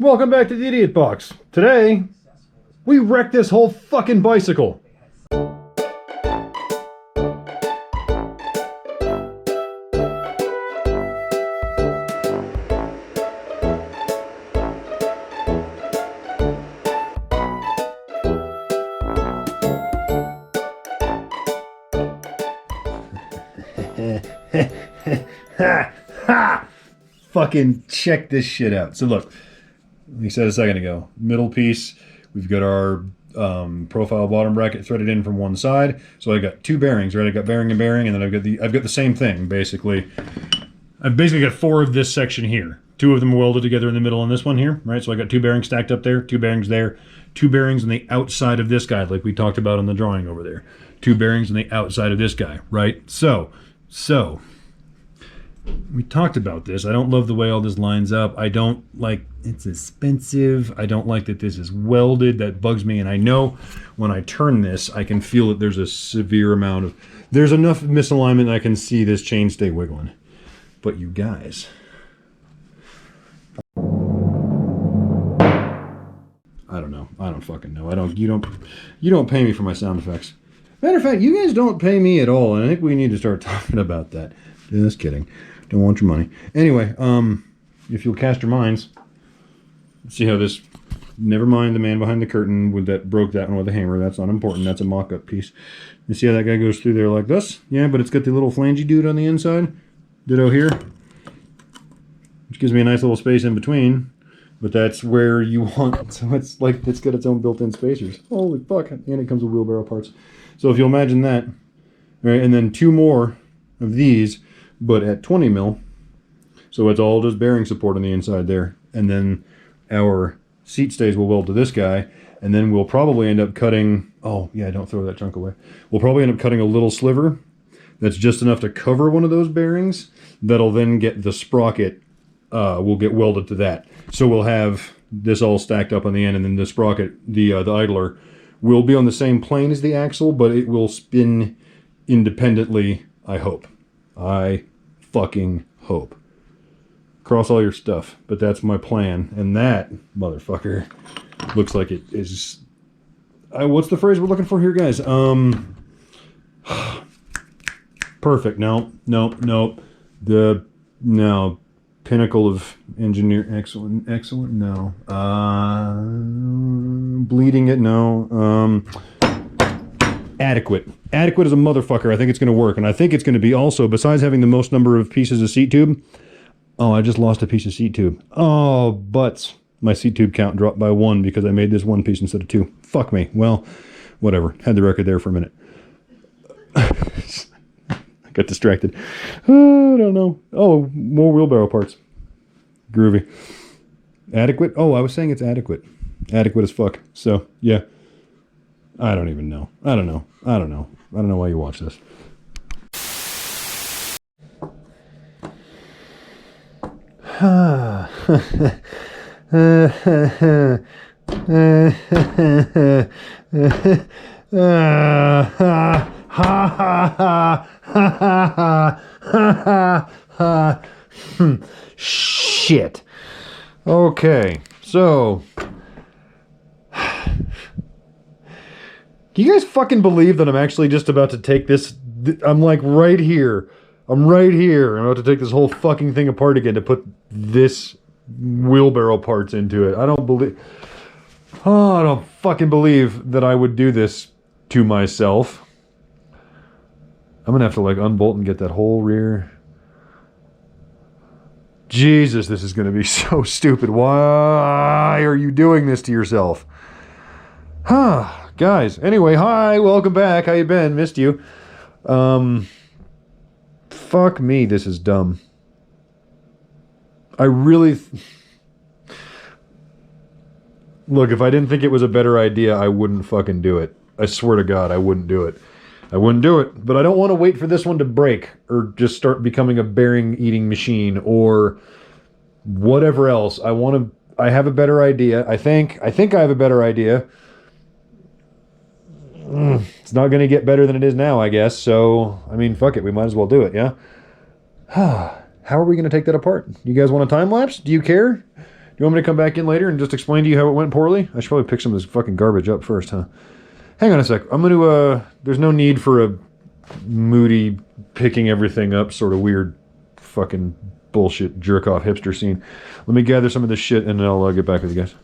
Welcome back to the Idiot Box. Today, we wrecked this whole fucking bicycle. Fucking check this shit out. So look, we said a second ago, middle piece, we've got our profile bottom bracket threaded in from one side. So I got two bearings, right? I got bearing and bearing, and then I've got the same thing basically. I've basically got four of this section here. Two of them welded together in the middle on this one here, right? So I got two bearings stacked up there, two bearings there, two bearings on the outside of this guy, like we talked about on the drawing over there. Two bearings on the outside of this guy, right? So we talked about this. I don't love the way all this lines up. I don't like, it's expensive. I don't like that this is welded. That bugs me. And I know when I turn this, I can feel that there's a severe amount of, there's enough misalignment I can see this chain stay wiggling. But you guys, I don't know. I don't fucking know. You don't pay me for my sound effects. Matter of fact, you guys don't pay me at all. And I think we need to start talking about that. Just kidding. Don't want your money. Anyway, if you'll cast your minds, see how this, never mind the man behind the curtain with that broke that one with a hammer. That's not important. That's a mock-up piece. You see how that guy goes through there like this? Yeah, but it's got the little flangey dude on the inside. Ditto here. Which gives me a nice little space in between. But that's where you want, so it's like, it's got its own built-in spacers. Holy fuck. And it comes with wheelbarrow parts. So if you'll imagine that, right, and then two more of these, but at 20 mil. So it's all just bearing support on the inside there. And then our seat stays will weld to this guy. And then we'll probably end up cutting, oh yeah, don't throw that chunk away. We'll probably end up cutting a little sliver that's just enough to cover one of those bearings. That'll then get the sprocket, will get welded to that. So we'll have this all stacked up on the end, and then the sprocket, the idler, will be on the same plane as the axle, but it will spin independently, I hope. I fucking hope. Cross all your stuff, but that's my plan. And that motherfucker looks like it is. What's the phrase we're looking for here, guys? Perfect. No. Pinnacle of engineer. Excellent. No. Bleeding it. No. Adequate. Adequate as a motherfucker. I think it's going to work. And I think it's going to be also, besides having the most number of pieces of seat tube. Oh, I just lost a piece of seat tube. Oh, butts. My seat tube count dropped by 1 because I made this one piece instead of 2. Fuck me. Well, whatever. Had the record there for a minute. I got distracted. I don't know. Oh, more wheelbarrow parts. Groovy. Adequate? Oh, I was saying it's adequate. Adequate as fuck. So, yeah. I don't even know. I don't know why you watch this. Shit. Okay, so do you guys fucking believe that I'm actually just about to take this? I'm like right here. I'm right here. I'm about to take this whole fucking thing apart again to put this wheelbarrow parts into it. I don't fucking believe that I would do this to myself. I'm gonna have to like unbolt and get that whole rear. Jesus, this is gonna be so stupid. Why are you doing this to yourself? Guys, anyway, hi, welcome back. How you been? Missed you. Fuck me, this is dumb. I really... Look, if I didn't think it was a better idea, I wouldn't fucking do it. I swear to God, I wouldn't do it. I wouldn't do it. But I don't want to wait for this one to break or just start becoming a bearing-eating machine or whatever else. I have a better idea. I think I have a better idea. It's not going to get better than it is now, I guess. So, I mean, fuck it. We might as well do it, yeah? How are we going to take that apart? You guys want a time lapse? Do you care? Do You want me to come back in later and just explain to you how it went poorly? I should probably pick some of this fucking garbage up first, huh? Hang on a sec. I'm gonna, there's no need for a moody, picking everything up, sort of weird, fucking bullshit, jerk-off hipster scene. Let me gather some of this shit and then I'll get back with you guys.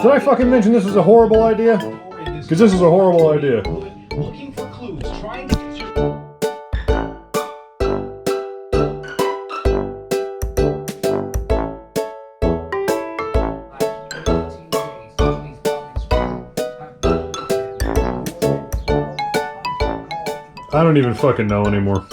Did I fucking mention this was a horrible idea? Because this is a horrible idea. Looking for clues, trying to... I don't even fucking know anymore.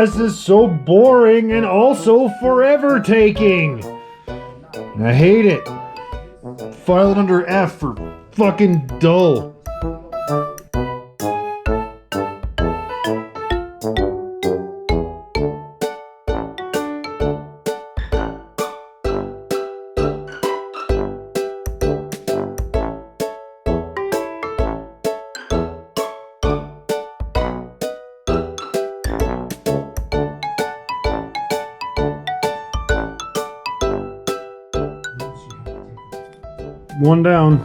This is so boring and also forever taking. I hate it. File it under F for fucking dull. One down.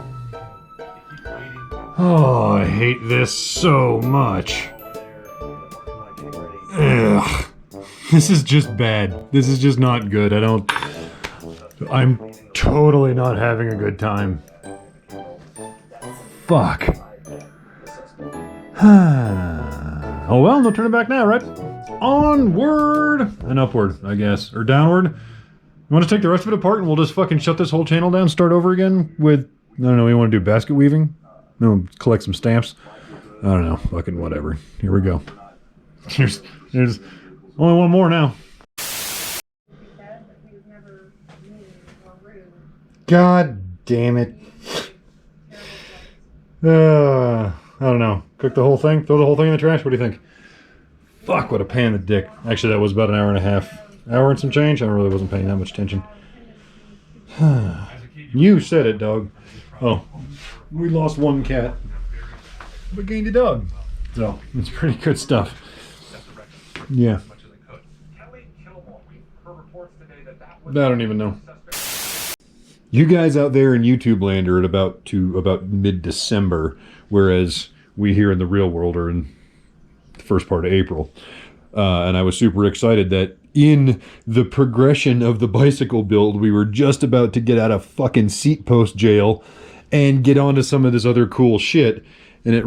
Oh, I hate this so much. Ugh. This is just bad. This is just not good. I'm totally not having a good time. Fuck. Oh well, no turning back now, right? Onward and upward, I guess. Or downward. You want to take the rest of it apart and we'll just fucking shut this whole channel down, start over again with, I don't know, you want to do basket weaving? No, collect some stamps? I don't know, fucking whatever. Here we go. There's only one more now. God damn it. I don't know. Cook the whole thing? Throw the whole thing in the trash? What do you think? Fuck, what a pain in the dick. Actually, that was about an hour and a half. Hour and some change? I really wasn't paying that much attention. You said it, dog. Oh, we lost one cat. We gained a dog. So, it's pretty good stuff. Yeah. I don't even know. You guys out there in YouTube land are at about mid-December, whereas we here in the real world are in the first part of April. And I was super excited that in the progression of the bicycle build, we were just about to get out of fucking seat post jail and get onto some of this other cool shit. And it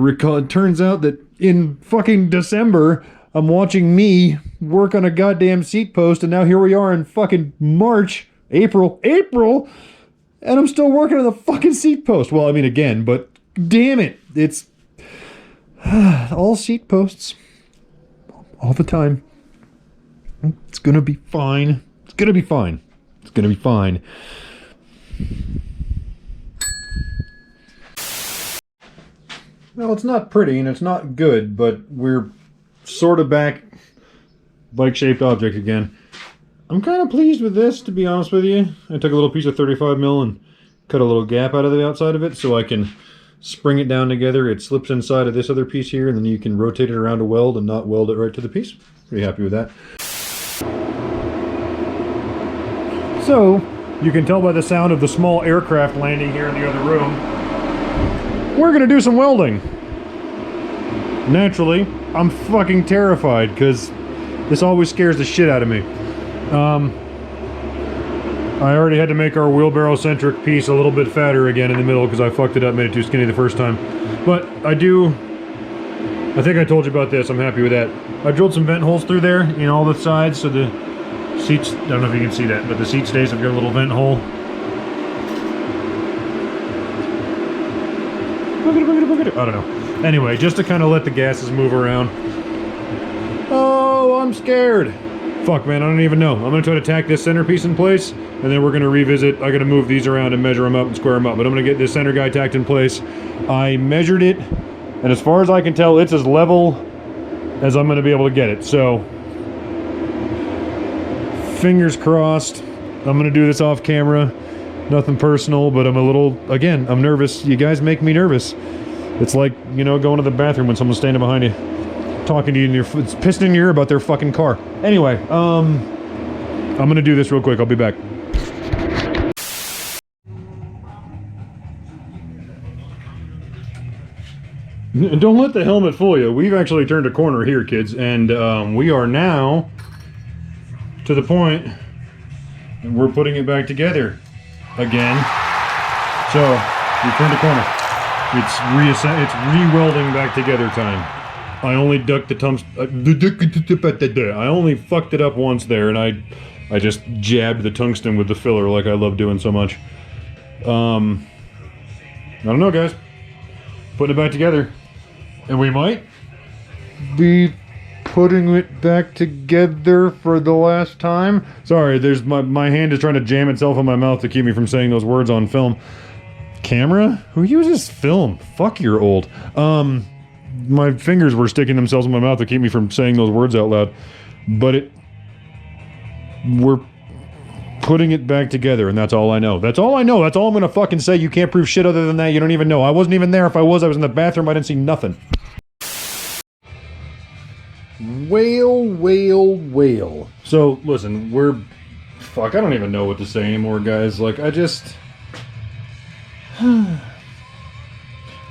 turns out that in fucking December, I'm watching me work on a goddamn seat post, and now here we are in fucking March, April, and I'm still working on the fucking seat post. Well, I mean, again, but damn it, it's all seat posts all the time. It's gonna be fine. It's gonna be fine. It's gonna be fine. Well, it's not pretty and it's not good, but we're sort of back bike-shaped object again. I'm kind of pleased with this, to be honest with you. I took a little piece of 35 mil and cut a little gap out of the outside of it so I can spring it down together. It slips inside of this other piece here, and then you can rotate it around to weld and not weld it right to the piece. Pretty happy with that. So, you can tell by the sound of the small aircraft landing here in the other room, we're going to do some welding. Naturally, I'm fucking terrified because this always scares the shit out of me. I already had to make our wheelbarrow-centric piece a little bit fatter again in the middle because I fucked it up, made it too skinny the first time. But I think I told you about this, I'm happy with that. I drilled some vent holes through there in all the sides so the seats, I don't know if you can see that, but the seat stays have got a little vent hole. I don't know. Anyway, just to kind of let the gases move around. Oh, I'm scared. Fuck, man, I don't even know. I'm going to try to tack this centerpiece in place, and then we're going to revisit. I got to move these around and measure them up and square them up, but I'm going to get this center guy tacked in place. I measured it, and as far as I can tell, it's as level as I'm going to be able to get it. So, fingers crossed. I'm going to do this off camera. Nothing personal, but I'm a little, again, I'm nervous. You guys make me nervous. It's like, you know, going to the bathroom when someone's standing behind you, talking to you, and it's pissing in your ear about their fucking car. Anyway, I'm gonna do this real quick. I'll be back. Don't let the helmet fool you. We've actually turned a corner here, kids, and we are now to the point and we're putting it back together again. So we turned a corner. It's re-welding back together time. I only ducked the I only fucked it up once there, and I just jabbed the tungsten with the filler like I love doing so much. I don't know, guys. Putting it back together, and we might be putting it back together for the last time. Sorry, there's my hand is trying to jam itself in my mouth to keep me from saying those words on film. Camera? Who uses film? Fuck, you're old. My fingers were sticking themselves in my mouth to keep me from saying those words out loud. But we're putting it back together, and that's all I know. That's all I know. That's all I'm gonna fucking say. You can't prove shit other than that. You don't even know. I wasn't even there. If I was in the bathroom. I didn't see nothing. Whale. So, listen, fuck, I don't even know what to say anymore, guys. Like, I just...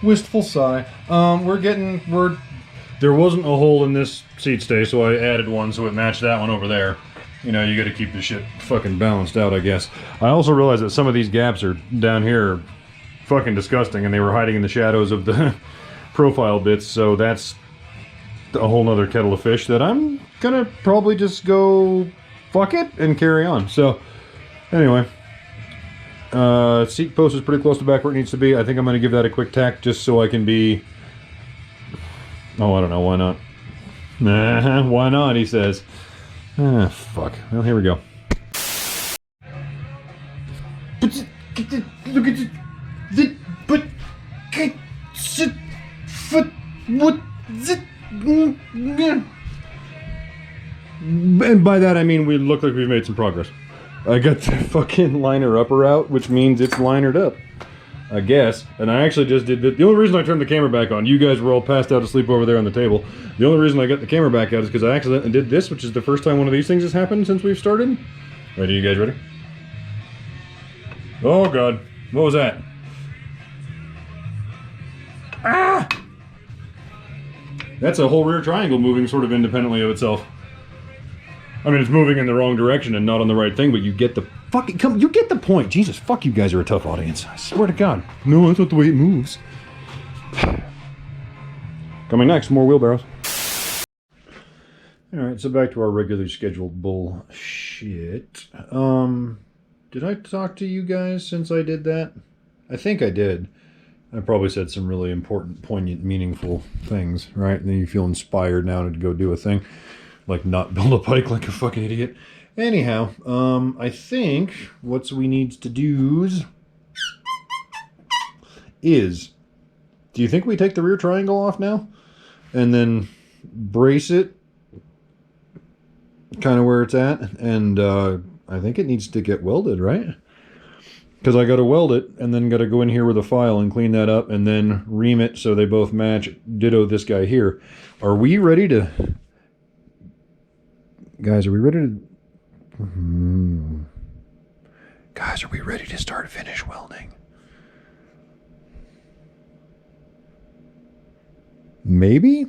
wistful sigh. There wasn't a hole in this seat stay, so I added one so it matched that one over there. You know, you gotta keep the shit fucking balanced out, I guess. I also realized that some of these gaps are down here are fucking disgusting, and they were hiding in the shadows of the profile bits, so that's a whole nother kettle of fish that I'm gonna probably just go fuck it and carry on. So, anyway. Seat post is pretty close to back where it needs to be. I think I'm going to give that a quick tack just so I can be... Oh, I don't know. Why not? Why not, he says. Fuck. Well, here we go. And by that I mean we look like we've made some progress. I got the fucking liner upper out, which means it's linered up, I guess. And I actually just did the only reason I turned the camera back on, you guys were all passed out asleep over there on the table. The only reason I got the camera back out is because I accidentally did this, which is the first time one of these things has happened since we've started. Ready, you guys ready? Oh god, what was that? Ah! That's a whole rear triangle moving sort of independently of itself. I mean, it's moving in the wrong direction and not on the right thing, but you get the fucking... you get the point. Jesus, fuck, you guys are a tough audience. I swear to God. No, that's not the way it moves. Coming next, more wheelbarrows. Alright, so back to our regularly scheduled bullshit. Did I talk to you guys since I did that? I think I did. I probably said some really important, poignant, meaningful things, right? And then you feel inspired now to go do a thing. Like not build a bike like a fucking idiot. Anyhow, I think what we need to do is... Do you think we take the rear triangle off now? And then brace it kind of where it's at, and I think it needs to get welded, right? Because I got to weld it and then got to go in here with a file and clean that up and then ream it so they both match. Ditto this guy here. Are we ready to... Guys, are we ready to... Guys, are we ready to start finish welding? Maybe?